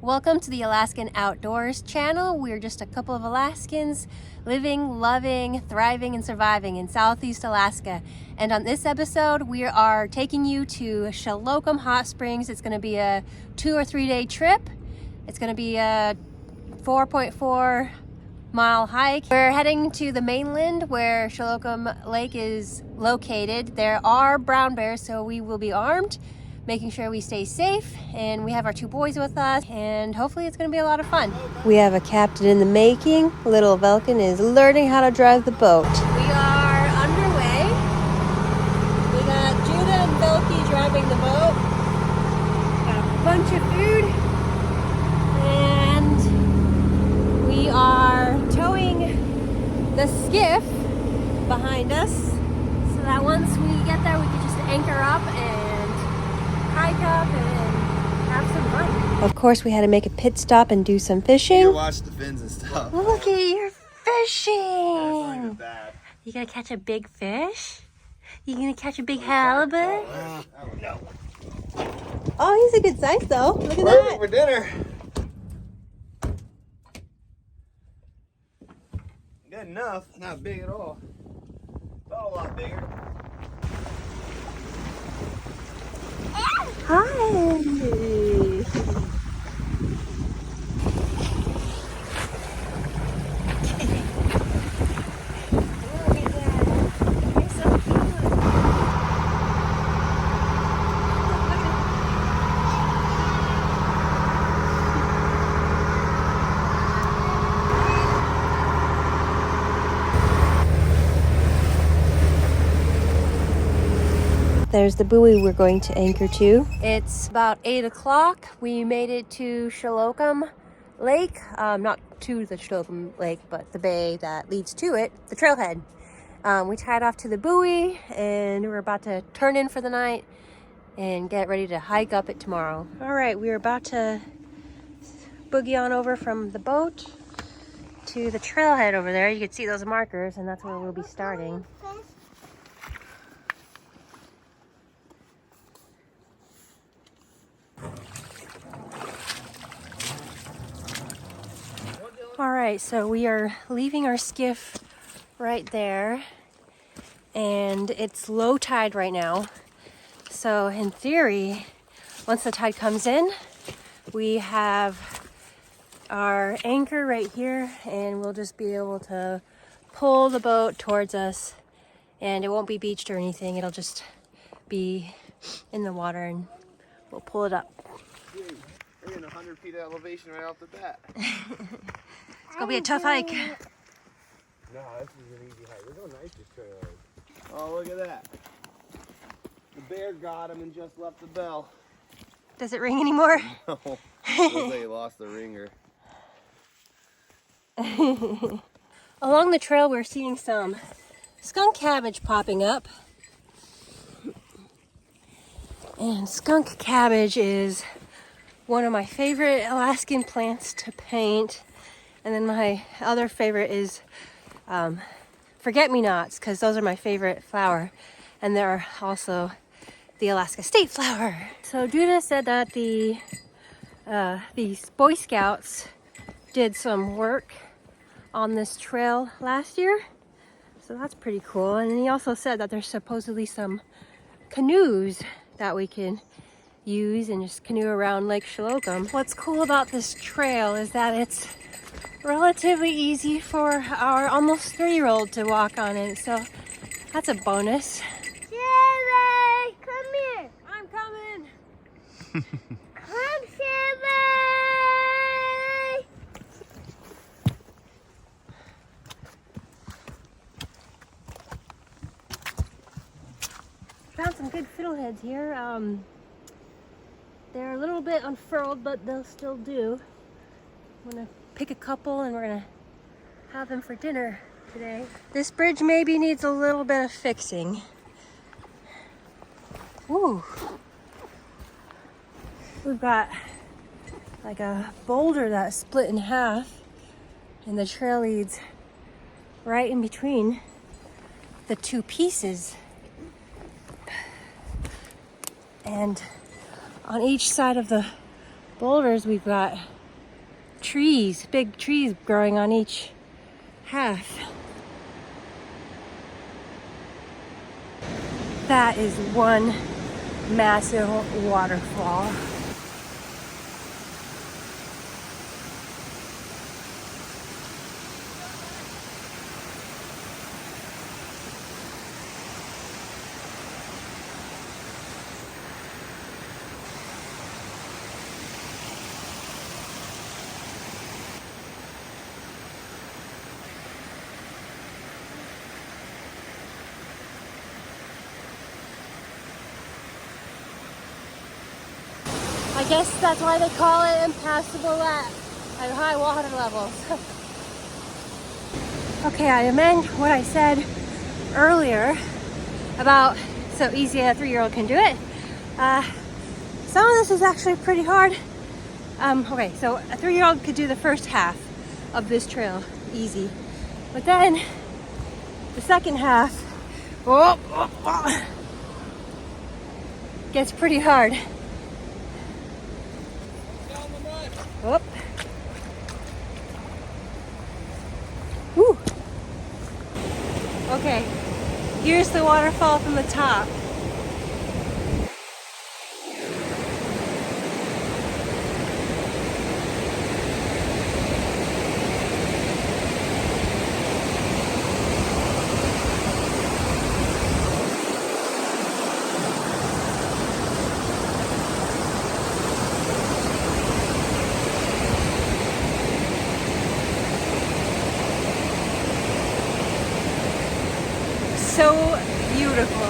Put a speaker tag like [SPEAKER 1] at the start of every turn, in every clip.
[SPEAKER 1] Welcome to the Alaskan Outdoors channel. We're just a couple of Alaskans living, loving, thriving, and surviving in Southeast Alaska. And on this episode, we are taking you to Shelokum Hot Springs. It's going to be a 2 or 3 day trip. It's going to be a 4.4 mile hike. We're heading to the mainland where Shelokum Lake is located. There are brown bears, so we will be armed, making sure we stay safe, and we have our 2 boys with us, and hopefully it's going to be a lot of fun. We have a captain in the making. Little Velkin is learning how to drive the boat. We are underway. We got Judah and Velky driving the boat. Got a bunch of food, and we are towing the skiff behind us so that once we get there we can just anchor up and hike up and have some fun. Of course, we had to make a pit stop and do some fishing.
[SPEAKER 2] You watch the fins and stuff.
[SPEAKER 1] Look at your fishing.
[SPEAKER 2] Yeah, it's not even bad.
[SPEAKER 1] You gonna catch a big fish? You gonna catch a big halibut?
[SPEAKER 2] No.
[SPEAKER 1] Oh, he's a good size though. Look at
[SPEAKER 2] Perfect
[SPEAKER 1] that.
[SPEAKER 2] for dinner. Good enough. Not big at all. Felt a lot bigger.
[SPEAKER 1] Hi. There's the buoy we're going to anchor to. It's about 8 o'clock. We made it to Shelokum Lake. Not to the Shelokum Lake, but the bay that leads to it, the trailhead. We tied off to the buoy and we're about to turn in for the night and get ready to hike up it tomorrow. All right, we're about to boogie on over from the boat to the trailhead over there. You can see those markers, and that's where we'll be starting. All right, so we are leaving our skiff right there, and it's low tide right now. So in theory, once the tide comes in, we have our anchor right here, and we'll just be able to pull the boat towards us, and it won't be beached or anything. It'll just be in the water, and we'll pull it up.
[SPEAKER 2] We're in 100 feet elevation right off the bat.
[SPEAKER 1] It's gonna be a tough hike.
[SPEAKER 2] No, this is an easy hike. There's no nice trail. Oh, look at that. The bear got him and just left the bell.
[SPEAKER 1] Does it ring anymore?
[SPEAKER 2] No. Looks like he lost the ringer.
[SPEAKER 1] Along the trail, we're seeing some skunk cabbage popping up. And skunk cabbage is one of my favorite Alaskan plants to paint. And then my other favorite is forget-me-nots, because those are my favorite flower. And they're also the Alaska state flower. So Judah said that these Boy Scouts did some work on this trail last year. So that's pretty cool. And then he also said that there's supposedly some canoes that we can use and just canoe around Lake Shelokum. What's cool about this trail is that it's relatively easy for our almost 3-year-old to walk on it, so that's a bonus. Shelly, come here. I'm coming. Come, Shelly. Found some good fiddleheads here. They're a little bit unfurled, but they'll still do. I'm gonna pick a couple and we're gonna have them for dinner today. This bridge maybe needs a little bit of fixing. Ooh. We've got like a boulder that's split in half, and the trail leads right in between the 2 pieces. And on each side of the boulders, we've got trees, big trees growing on each half. That is one massive waterfall. I guess that's why they call it impassable at high water levels. Okay, I amend what I said earlier about so easy a 3-year-old can do it. Some of this is actually pretty hard. Okay, so a 3-year-old could do the first half of this trail easy, but then the second half gets pretty hard. Whoop. Woo. Okay, here's the waterfall from the top. So beautiful.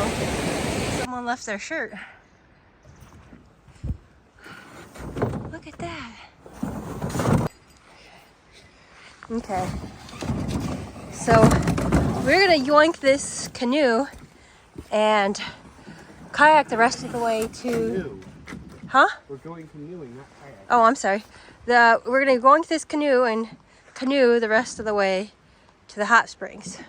[SPEAKER 1] Someone left their shirt. Look at that. Okay. So we're gonna yoink this canoe and kayak the rest of the way to...
[SPEAKER 2] Canoe.
[SPEAKER 1] Huh?
[SPEAKER 2] We're going canoeing, not kayak.
[SPEAKER 1] Oh, I'm sorry. We're gonna go into this canoe and canoe the rest of the way to the hot springs.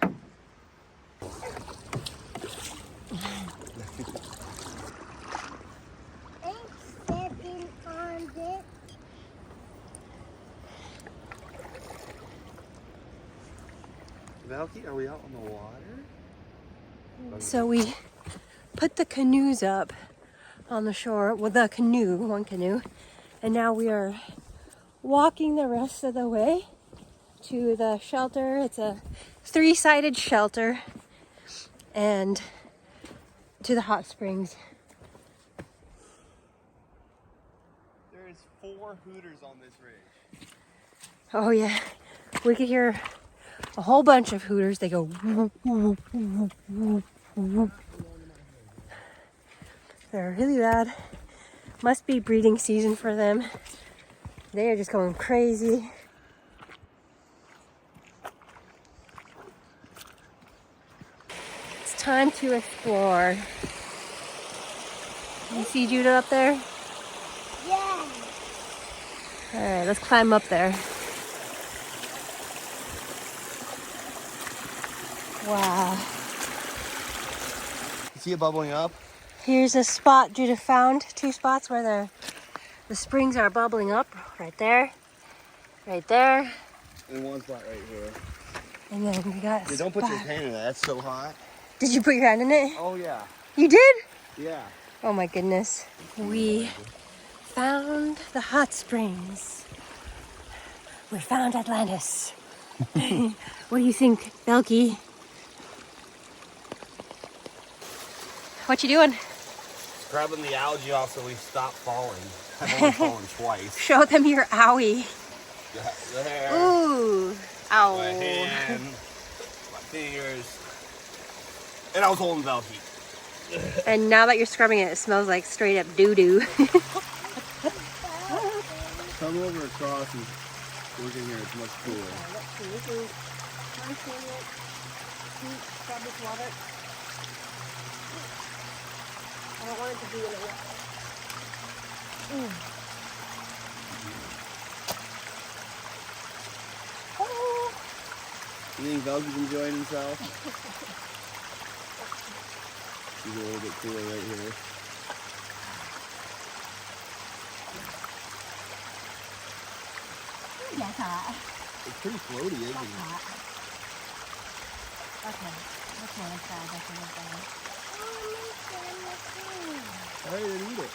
[SPEAKER 2] Valky, are we out on the water?
[SPEAKER 1] So we put the canoes up on the shore, well, the canoe, one canoe, and now we are walking the rest of the way to the shelter. It's a 3-sided shelter, and to the hot springs.
[SPEAKER 2] There is 4 hooters on this ridge.
[SPEAKER 1] Oh yeah, we could hear a whole bunch of hooters. They go whoop, whoop, whoop, whoop, whoop. They're really loud. Must be breeding season for them. They are just going crazy. It's time to explore. You see Judah up there?
[SPEAKER 3] Yeah.
[SPEAKER 1] All right, let's climb up there. Wow.
[SPEAKER 2] You see it bubbling up?
[SPEAKER 1] Here's a spot Judah found. 2 spots where the springs are bubbling up. Right there. Right there.
[SPEAKER 2] And 1 spot right here.
[SPEAKER 1] And then we got a
[SPEAKER 2] Yeah, don't put your
[SPEAKER 1] spot.
[SPEAKER 2] hand in that. That's so hot.
[SPEAKER 1] Did you put your hand in it?
[SPEAKER 2] Oh, yeah.
[SPEAKER 1] You did?
[SPEAKER 2] Yeah.
[SPEAKER 1] Oh my goodness. We found the hot springs. We found Atlantis. What do you think, Belky? What you doing?
[SPEAKER 2] Grabbing the algae off so we stop falling. I've only fallen twice.
[SPEAKER 1] Show them your owie.
[SPEAKER 2] Yeah, there.
[SPEAKER 1] Ooh. Ow.
[SPEAKER 2] My hand, my fingers. And I was holding Valky.
[SPEAKER 1] And now that you're scrubbing it, it smells like straight up doo-doo.
[SPEAKER 2] Come over across and look in here. It's much cooler.
[SPEAKER 1] Let's see. This is my favorite sweet scrub with water. I don't want it to be in a wet. Oh.
[SPEAKER 2] You think Valky's enjoying himself? He's a little bit cooler right here.
[SPEAKER 1] That's hot.
[SPEAKER 2] It's pretty floaty, isn't
[SPEAKER 1] That's
[SPEAKER 2] it?
[SPEAKER 1] hot. Okay. Which one is that? That's one is
[SPEAKER 2] All right, then eat it.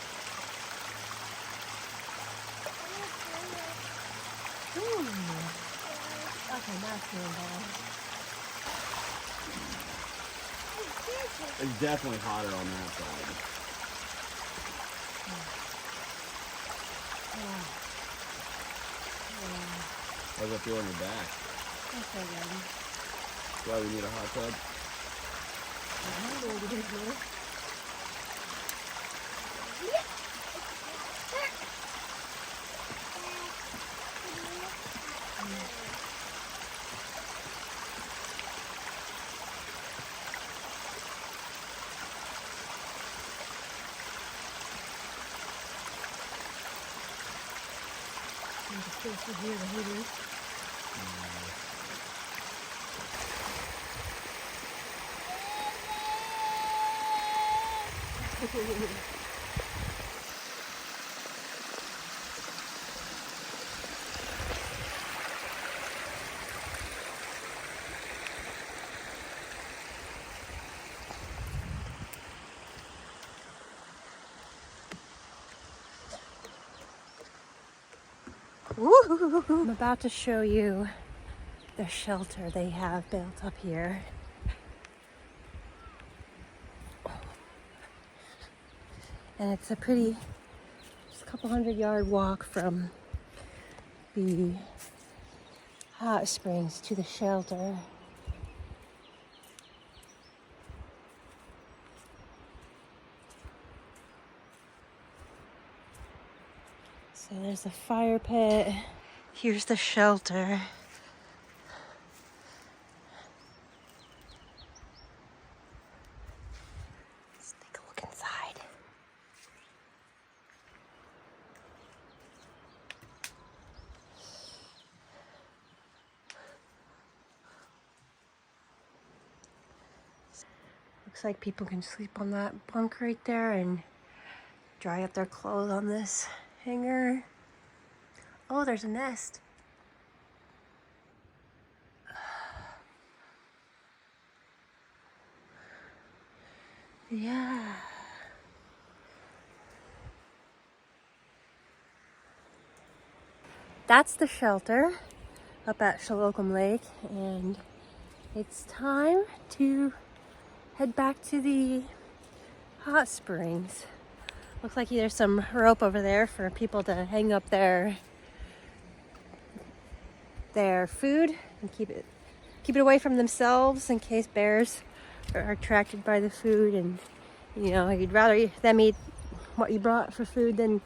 [SPEAKER 1] Okay, now it's doing better.
[SPEAKER 2] It's definitely hotter on that side. How's that feel on your back?
[SPEAKER 1] That's so good.
[SPEAKER 2] That's why we need a hot tub.
[SPEAKER 1] Woo! I'm about to show you the shelter they have built up here. And it's a pretty, just a couple 100-yard walk from the hot springs to the shelter. So there's a fire pit. Here's the shelter. Let's take a look inside. Looks like people can sleep on that bunk right there and dry up their clothes on this hanger. Oh, there's a nest. Yeah. That's the shelter up at Shelokum Lake, and it's time to head back to the hot springs. Looks like there's some rope over there for people to hang up their food and keep it away from themselves in case bears are attracted by the food, and you know, you'd rather them eat what you brought for food than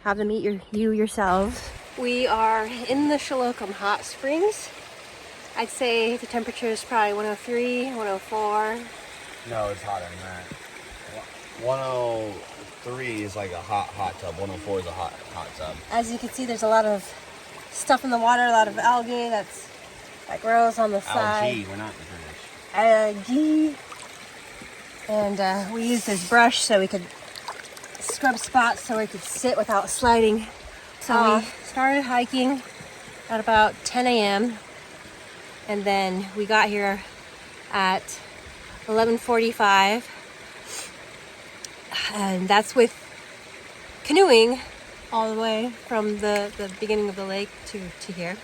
[SPEAKER 1] have them eat you yourselves. We are in the Shelokum Hot Springs. I'd say the temperature is probably 103, 104.
[SPEAKER 2] No, it's hotter than that. 103 is like a hot tub. 104 is a hot tub.
[SPEAKER 1] As you can see, there's a lot of stuff in the water, a lot of algae that grows on the side.
[SPEAKER 2] Algae, we're not in British.
[SPEAKER 1] Algae. And we used this brush so we could scrub spots so we could sit without sliding. So we started hiking at about 10 a.m. and then we got here at 11:45, and that's with canoeing all the way from the beginning of the lake to here.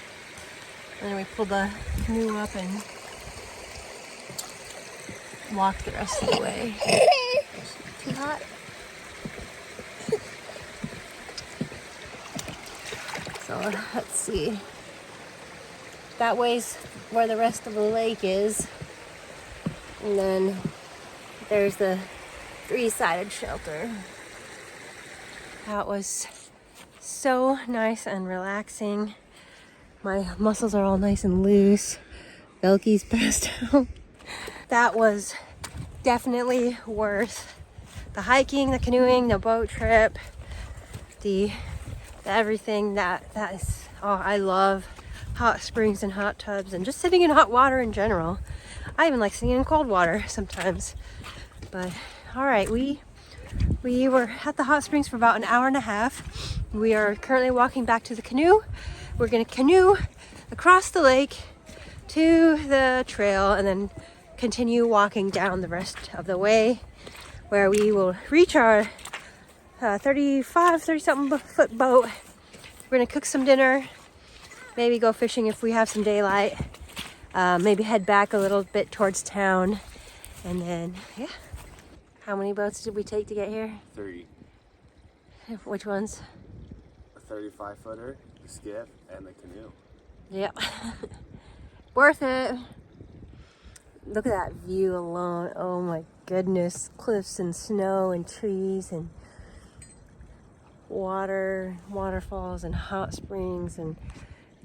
[SPEAKER 1] And then we pulled the canoe up and walked the rest of the way. Too hot? So let's see. That way's where the rest of the lake is. And then there's the 3-sided shelter. That was so nice and relaxing. My muscles are all nice and loose. Belky's passed out. That was definitely worth the hiking, the canoeing, the boat trip, the everything. That is, oh, I love hot springs and hot tubs and just sitting in hot water in general. I even like sitting in cold water sometimes. But all right, we were at the hot springs for about an hour and a half. We are currently walking back to the canoe. we're gonna canoe across the lake to the trail and then continue walking down the rest of the way, where we will reach our 30 something foot boat. We're gonna cook some dinner, maybe go fishing if we have some daylight, maybe head back a little bit towards town, and then yeah. How many boats did we take to get here?
[SPEAKER 2] 3.
[SPEAKER 1] Which ones?
[SPEAKER 2] A 35-footer, the skiff, and the canoe.
[SPEAKER 1] Yep. Worth it. Look at that view alone. Oh my goodness. Cliffs and snow and trees and water, waterfalls and hot springs and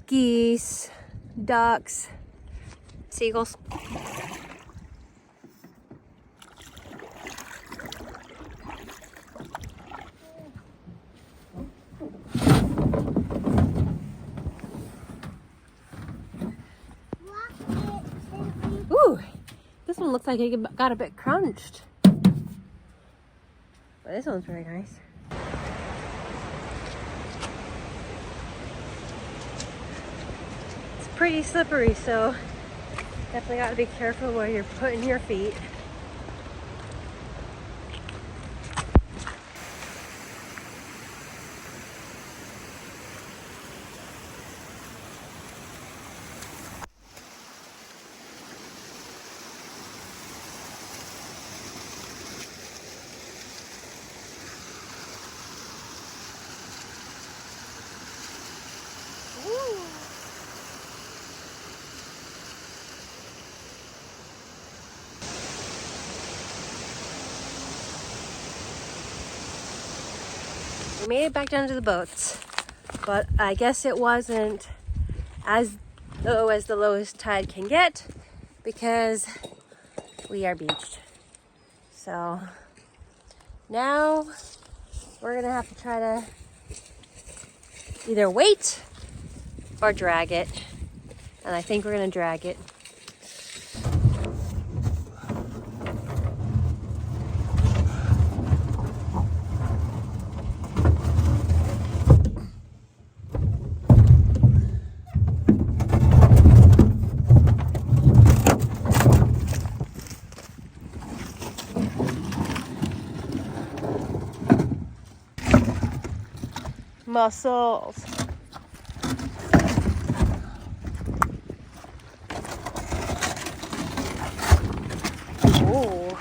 [SPEAKER 1] geese, ducks, seagulls. Ooh, this one looks like it got a bit crunched. But this one's very nice. It's pretty slippery, so definitely got to be careful where you're putting your feet. We made it back down to the boats, but I guess it wasn't as low as the lowest tide can get because we are beached. So now we're gonna have to try to either wait or drag it, and I think we're gonna drag it. Mussels. Oh.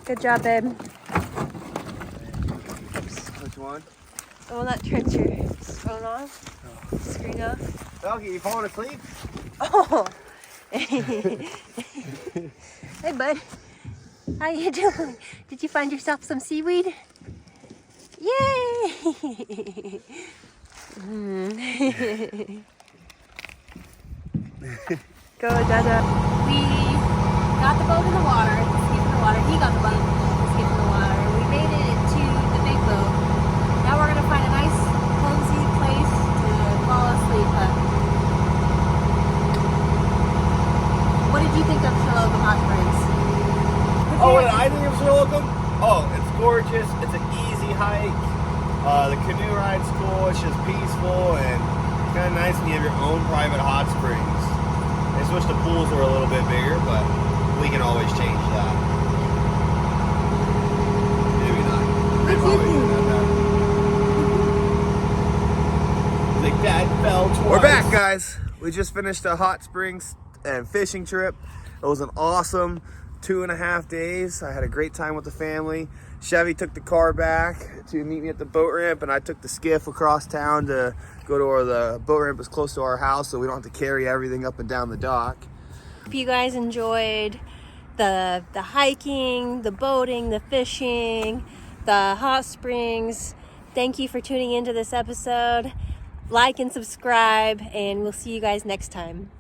[SPEAKER 1] Good job, babe.
[SPEAKER 2] Oops. Which one?
[SPEAKER 1] The one that turns your phone off, screen off.
[SPEAKER 2] Doggy, you falling asleep?
[SPEAKER 1] Oh. Hey, bud. How you doing? Did you find yourself some seaweed? Yay! Go, Dada. We got the boat in the water, the skiff in the water. He got the boat, the skiff in the water. We made it to the big boat. Now we're gonna find a nice, cozy place to fall asleep at. What did you think of Shelokum Hot Springs?
[SPEAKER 2] Oh, what I think of Shelokum? Oh, it's gorgeous. It's an easy hike. The canoe ride's cool. It's just peaceful and it's kind of nice when you have your own private hot springs. I just wish the pools were a little bit bigger, but we can always change that. Maybe not. I've always done that. Like that fell twice. We're back, guys. We just finished a hot springs and fishing trip. It was an awesome 2.5 days. I had a great time with the family. Chevy took the car back to meet me at the boat ramp, and I took the skiff across town to go to where the boat ramp is close to our house, so we don't have to carry everything up and down the dock.
[SPEAKER 1] Hope you guys enjoyed the hiking, the boating, the fishing, the hot springs. Thank you for tuning into this episode. Like and subscribe, and we'll see you guys next time.